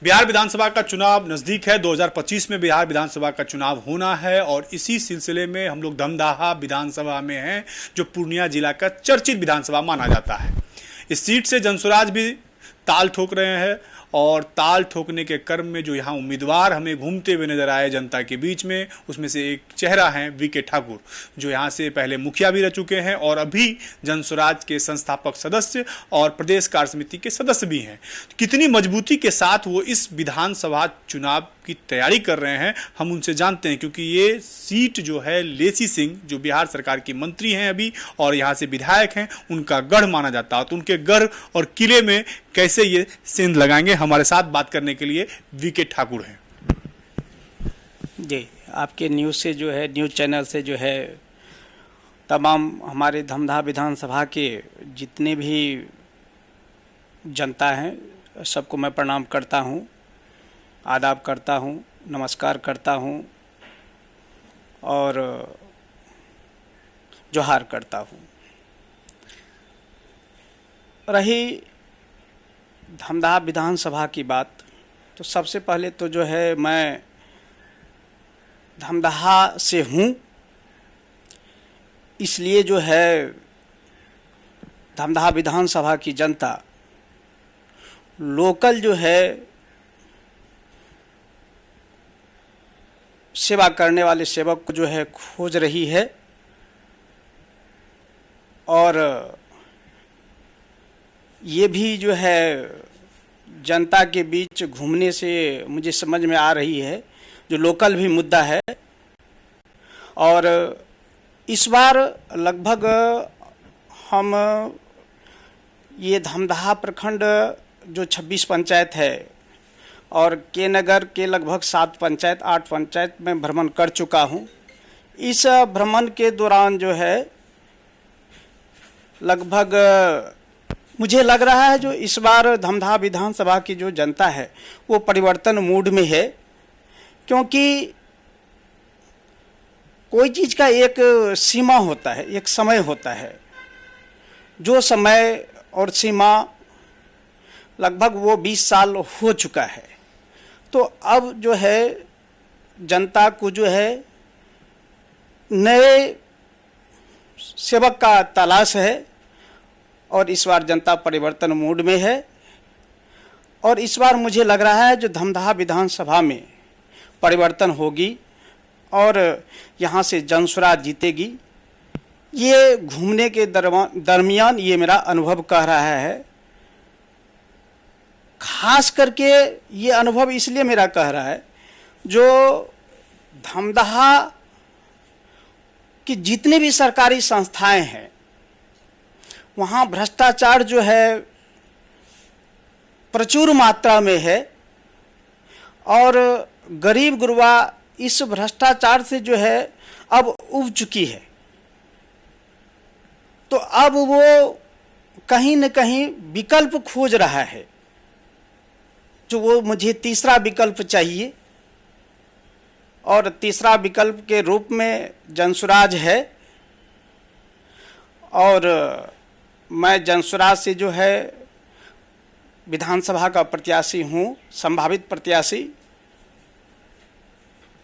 बिहार विधानसभा का चुनाव नजदीक है। 2025 में बिहार विधानसभा का चुनाव होना है और इसी सिलसिले में हम लोग धमदाहा विधानसभा में हैं, जो पूर्णिया जिला का चर्चित विधानसभा माना जाता है। इस सीट से जनसुराज भी ताल ठोक रहे हैं और ताल ठोकने के क्रम में जो यहाँ उम्मीदवार हमें घूमते हुए नजर आए जनता के बीच में, उसमें से एक चेहरा है वीके ठाकुर, जो यहाँ से पहले मुखिया भी रह चुके हैं और अभी जनसुराज के संस्थापक सदस्य और प्रदेश कार्य समिति के सदस्य भी हैं। कितनी मजबूती के साथ वो इस विधानसभा चुनाव की तैयारी कर रहे हैं, हम उनसे जानते हैं, क्योंकि ये सीट जो है लेसी सिंह, जो बिहार सरकार की मंत्री हैं अभी और यहाँ से विधायक हैं, उनका गढ़ माना जाता है। तो उनके गढ़ और किले में कैसे ये सेंध लगाएंगे, हमारे साथ बात करने के लिए वीके ठाकुर हैं। जी, आपके न्यूज़ से जो है, न्यूज़ चैनल से जो है, तमाम हमारे धमदाहा विधानसभा के जितने भी जनता हैं, सबको मैं प्रणाम करता हूं, आदाब करता हूं, नमस्कार करता हूं और जोहार करता हूं। रही धमदाहा विधानसभा की बात, तो सबसे पहले तो जो है मैं धमदाहा से हूँ, इसलिए जो है धमदाहा विधानसभा की जनता लोकल जो है सेवा करने वाले सेवक को जो है खोज रही है और ये भी जो है जनता के बीच घूमने से मुझे समझ में आ रही है जो लोकल भी मुद्दा है। और इस बार लगभग हम ये धमदाहा प्रखंड जो 26 पंचायत है और के नगर के लगभग 7 पंचायत 8 पंचायत में भ्रमण कर चुका हूँ। इस भ्रमण के दौरान जो है लगभग मुझे लग रहा है जो इस बार धमदाहा विधानसभा की जो जनता है वो परिवर्तन मूड में है, क्योंकि कोई चीज़ का एक सीमा होता है, एक समय होता है, जो समय और सीमा लगभग वो 20 साल हो चुका है। तो अब जो है जनता को जो है नए सेवक का तलाश है और इस बार जनता परिवर्तन मूड में है। और इस बार मुझे लग रहा है जो धमदाहा विधानसभा में परिवर्तन होगी और यहाँ से जनसुराज जीतेगी। ये घूमने के दरमियान ये मेरा अनुभव कह रहा है। खास करके ये अनुभव इसलिए मेरा कह रहा है जो धमदाहा की जितनी भी सरकारी संस्थाएं हैं वहाँ भ्रष्टाचार जो है प्रचुर मात्रा में है और गरीब गुरबा इस भ्रष्टाचार से जो है अब उब चुकी है। तो अब वो कहीं न कहीं विकल्प खोज रहा है, जो वो मुझे तीसरा विकल्प चाहिए और तीसरा विकल्प के रूप में जनसुराज है। और मैं जनसुराज से जो है विधानसभा का प्रत्याशी हूँ, संभावित प्रत्याशी,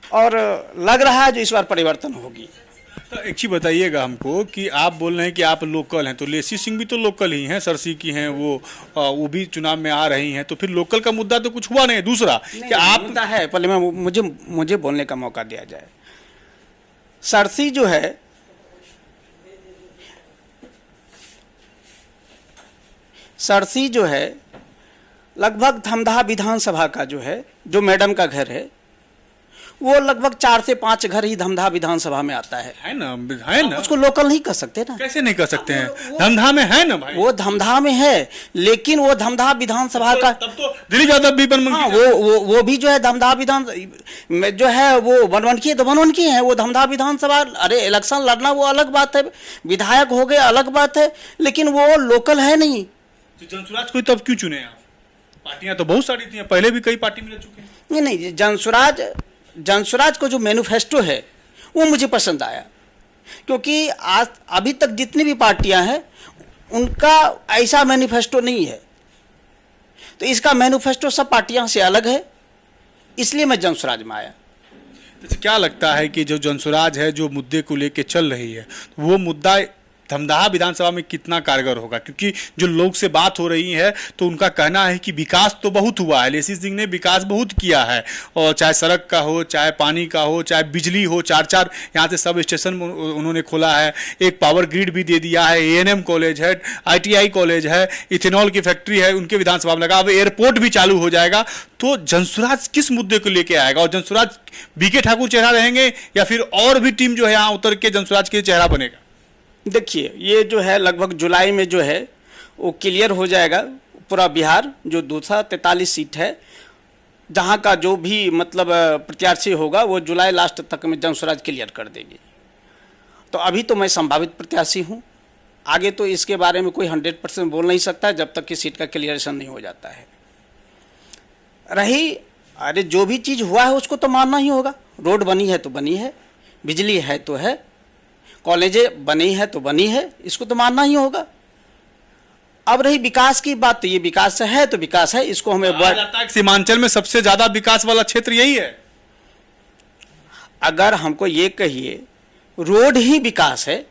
और लग रहा है जो इस बार परिवर्तन होगी। एक चीज बताइएगा हमको कि आप बोल रहे हैं कि आप लोकल हैं, तो लेसी सिंह भी तो लोकल ही हैं, सरसी की हैं, वो भी चुनाव में आ रही हैं, तो फिर लोकल का मुद्दा तो कुछ हुआ नहीं। दूसरा कि आप मुद्दा है, पहले मैं मुझे बोलने का मौका दिया जाए। सरसी जो है लगभग धमदाहा विधानसभा का जो है, जो मैडम का घर है, वो लगभग 4 से 5 घर ही धमदाहा विधानसभा में आता है ना? उसको लोकल नहीं कर सकते ना। कैसे नहीं कर सकते हैं? धमदाहा में है ना भाई, वो धमदाहा में है, लेकिन वो धमदाहा विधानसभा का तब तो दिलीप यादव भी वो भी जो है धमदाहा विधान में जो है वो बनवनकी तो बनवनकी है। वो धमदाहा विधानसभा, अरे इलेक्शन लड़ना वो अलग बात है, विधायक हो गए अलग बात है, लेकिन वो लोकल है नहीं। तो जनसुराज को तब क्यों चुने आप? पार्टियां तो बहुत सारी थी, पहले भी कई पार्टी में रह चुके हैं। नहीं, जनसुराज को जो मैनिफेस्टो है वो मुझे पसंद आया, क्योंकि आज अभी तक जितनी भी पार्टियां हैं उनका ऐसा मैनिफेस्टो नहीं है। तो इसका मैनिफेस्टो सब पार्टियों से अलग है, इसलिए मैं जनसुराज में आया। तो क्या लगता है कि जो जनसुराज है, जो मुद्दे को लेके चल रही है, वो मुद्दा धमदाहा विधानसभा में कितना कारगर होगा? क्योंकि जो लोग से बात हो रही है तो उनका कहना है कि विकास तो बहुत हुआ है, लेसी सिंह ने विकास बहुत किया है, और चाहे सड़क का हो, चाहे पानी का हो, चाहे बिजली हो, 4-4 यहाँ से सब स्टेशन उन्होंने खोला है, एक पावर ग्रिड भी दे दिया है, एएनएम कॉलेज है, आईटीआई कॉलेज है, इथेनॉल की फैक्ट्री है उनके विधानसभा में लगा, अब एयरपोर्ट भी चालू हो जाएगा। तो जनसुराज किस मुद्दे को लेके आएगा, और जनसुराज बीके ठाकुर चेहरा रहेंगे या फिर और भी टीम जो है यहाँ उतर के जनसुराज के चेहरा बनेगा? देखिए, ये जो है लगभग जुलाई में जो है वो क्लियर हो जाएगा पूरा बिहार, जो 243 सीट है, जहाँ का जो भी मतलब प्रत्याशी होगा वो जुलाई लास्ट तक में जनसुराज क्लियर कर देगी। तो अभी तो मैं संभावित प्रत्याशी हूँ, आगे तो इसके बारे में कोई 100% बोल नहीं सकता जब तक कि सीट का क्लियरेशन नहीं हो जाता है। रही अरे जो भी चीज़ हुआ है उसको तो मानना ही होगा, रोड बनी है तो बनी है, बिजली है तो है, कॉलेजें बनी है तो बनी है, इसको तो मानना ही होगा। अब रही विकास की बात, तो ये विकास है तो विकास है, इसको हमें जाता है सीमांचल में सबसे ज्यादा विकास वाला क्षेत्र यही है। अगर हमको ये कहिए रोड ही विकास है,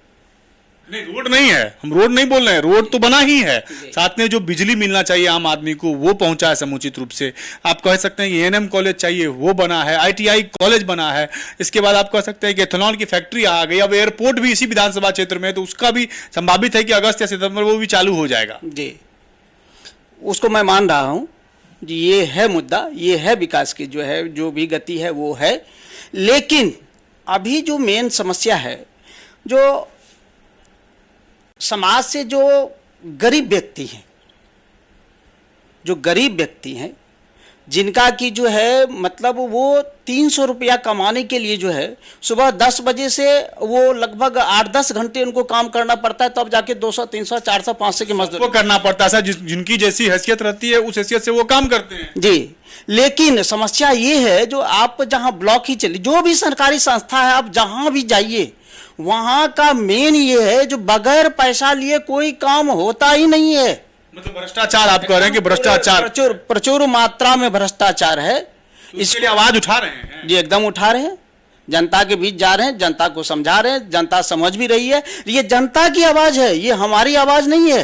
नहीं रोड नहीं है, हम रोड नहीं बोल रहे हैं, रोड तो बना ही है, साथ में जो बिजली मिलना चाहिए आम आदमी को वो पहुंचा है समुचित रूप से। आप कह सकते हैं कि एएनएम कॉलेज चाहिए वो बना है, आईटीआई कॉलेज बना है, इसके बाद आप कह सकते हैं कि एथेनॉल की फैक्ट्री आ गई, अब एयरपोर्ट भी इसी विधानसभा क्षेत्र में, तो उसका भी संभावित है कि अगस्त या सितंबर वो भी चालू हो जाएगा। जी, उसको मैं मान रहा हूँ जी, ये है मुद्दा, ये है विकास की जो है जो भी गति है वो है। लेकिन अभी जो मेन समस्या है, जो समाज से जो गरीब व्यक्ति हैं, जो गरीब व्यक्ति हैं जिनका की जो है मतलब वो 300 रुपया कमाने के लिए जो है सुबह 10 बजे से वो लगभग 8-10 घंटे उनको काम करना पड़ता है, तब जाके 200, 300, 400, 500 की मजदूरी वो करना पड़ता है। जिनकी जैसी हैसियत रहती है उस हैसियत से वो काम करते हैं जी। लेकिन समस्या ये है, जो आप जहां ब्लॉक ही चलिए, जो भी सरकारी संस्था है आप जहां भी जाइए, वहां का मेन ये है जो बगैर पैसा लिए कोई काम होता ही नहीं है। मतलब भ्रष्टाचार आप कह रहे हैं कि भ्रष्टाचार प्रचुर मात्रा में भ्रष्टाचार है, तो इसके लिए आवाज उठा रहे हैं जी, एकदम उठा रहे हैं, जनता के बीच जा रहे हैं, जनता को समझा रहे हैं, जनता समझ भी रही है। ये जनता की आवाज है, ये हमारी आवाज नहीं है,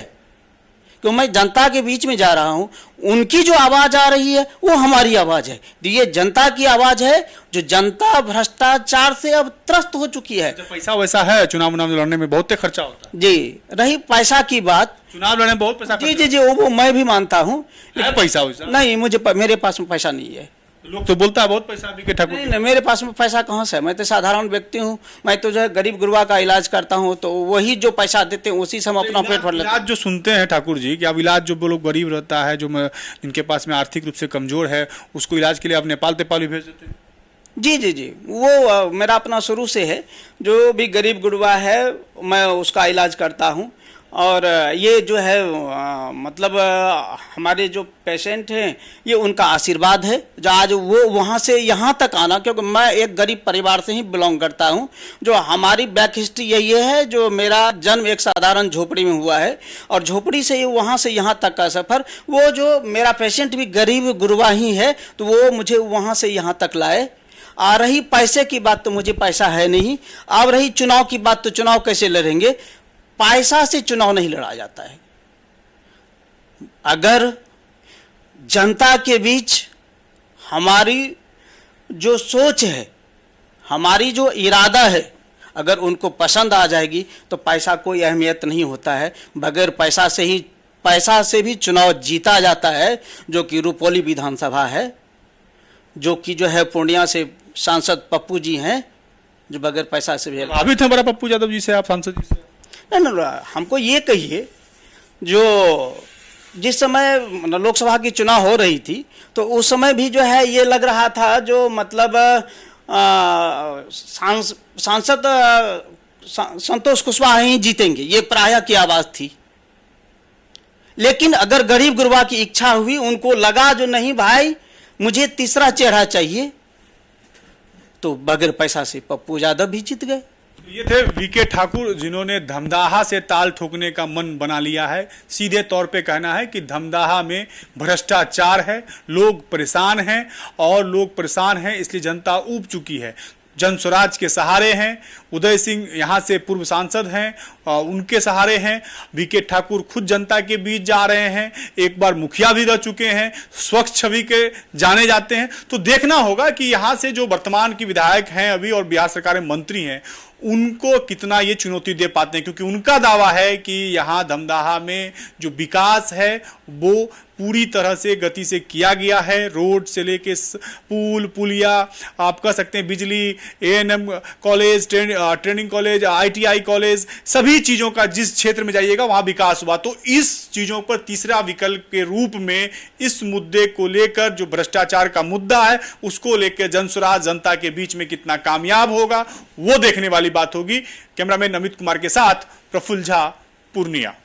क्यों मैं जनता के बीच में जा रहा हूं, उनकी जो आवाज आ रही है वो हमारी आवाज है। ये जनता की आवाज है, जो जनता भ्रष्टाचार से अब त्रस्त हो चुकी है। पैसा वैसा है, चुनाव लड़ने में बहुत खर्चा होता है जी। रही पैसा की बात, चुनाव लड़ने में बहुत पैसा जी जी जी, वो मैं भी मानता हूँ, पैसा वैसा नहीं, मेरे पास में पैसा नहीं है। लोग तो बोलता है बहुत पैसा बीके ठाकुर। नहीं, मेरे पास में पैसा कहाँ से है, मैं तो साधारण व्यक्ति हूँ, मैं तो जो है गरीब गुरबा का इलाज करता हूँ, तो वही जो पैसा देते हैं उसी से हम अपना पेट भर लेते हैं। इलाज जो सुनते हैं ठाकुर जी कि अब इलाज जो लोग गरीब रहता है, जो जिनके पास में आर्थिक रूप से कमजोर है, उसको इलाज के लिए आप नेपाल भी भेज देते हैं? जी जी जी, वो मेरा अपना शुरू से है, जो भी गरीब गुरबा है मैं उसका इलाज करता हूँ। और ये जो है मतलब हमारे जो पेशेंट हैं ये उनका आशीर्वाद है, जो आज वो वहाँ से यहाँ तक आना, क्योंकि मैं एक गरीब परिवार से ही बिलोंग करता हूँ। जो हमारी बैक हिस्ट्री यही है, जो मेरा जन्म एक साधारण झोपड़ी में हुआ है, और झोपड़ी से वहाँ से यहाँ तक का सफ़र, वो जो मेरा पेशेंट भी गरीब गुरबा ही है, तो वो मुझे वहाँ से यहाँ तक लाए। आ रही पैसे की बात, तो मुझे पैसा है नहीं। अब रही चुनाव की बात, तो चुनाव कैसे लड़ेंगे, पैसा से चुनाव नहीं लड़ा जाता है। अगर जनता के बीच हमारी जो सोच है, हमारी जो इरादा है, अगर उनको पसंद आ जाएगी तो पैसा कोई अहमियत नहीं होता है। बगैर पैसा से भी चुनाव जीता जाता है, जो कि रुपौली विधानसभा है, जो कि जो है पूर्णिया से सांसद पप्पू जी हैं, जो बगैर पैसा से भी अभी थे बड़ा पप्पू यादव जी से आप सांसद जी से। नहीं, हमको ये कहिए, जो जिस समय लोकसभा की चुनाव हो रही थी, तो उस समय भी जो है ये लग रहा था जो मतलब सांसद संतोष कुशवाहा ही जीतेंगे, ये प्राय की आवाज़ थी। लेकिन अगर गरीब गुरबा की इच्छा हुई, उनको लगा जो नहीं भाई मुझे तीसरा चेहरा चाहिए, तो बगैर पैसा से पप्पू यादव भी जीत गए। ये थे वीके ठाकुर, जिन्होंने धमदाहा से ताल ठोकने का मन बना लिया है। सीधे तौर पे कहना है कि धमदाहा में भ्रष्टाचार है, लोग परेशान हैं, और लोग परेशान हैं इसलिए जनता ऊब चुकी है। जन स्वराज के सहारे हैं, उदय सिंह यहाँ से पूर्व सांसद हैं, उनके सहारे हैं। वीके ठाकुर खुद जनता के बीच जा रहे हैं, एक बार मुखिया भी रह चुके हैं, स्वच्छ छवि के जाने जाते हैं। तो देखना होगा कि यहाँ से जो वर्तमान की विधायक हैं अभी और बिहार सरकार में मंत्री हैं, उनको कितना ये चुनौती दे पाते हैं, क्योंकि उनका दावा है कि यहाँ धमदाहा में जो विकास है वो पूरी तरह से गति से किया गया है। रोड से लेके पुल पुलिया, आप कह सकते हैं बिजली, ANM college, training college, ITI college, सभी चीज़ों का जिस क्षेत्र में जाइएगा वहाँ विकास हुआ। तो इस चीज़ों पर तीसरा विकल्प के रूप में इस मुद्दे को लेकर, जो भ्रष्टाचार का मुद्दा है उसको लेकर जनसुराज जनता के बीच में कितना कामयाब होगा वो देखने वाली बात होगी। कैमरामैन अमित कुमार के साथ प्रफुल्ल झा, पूर्णिया।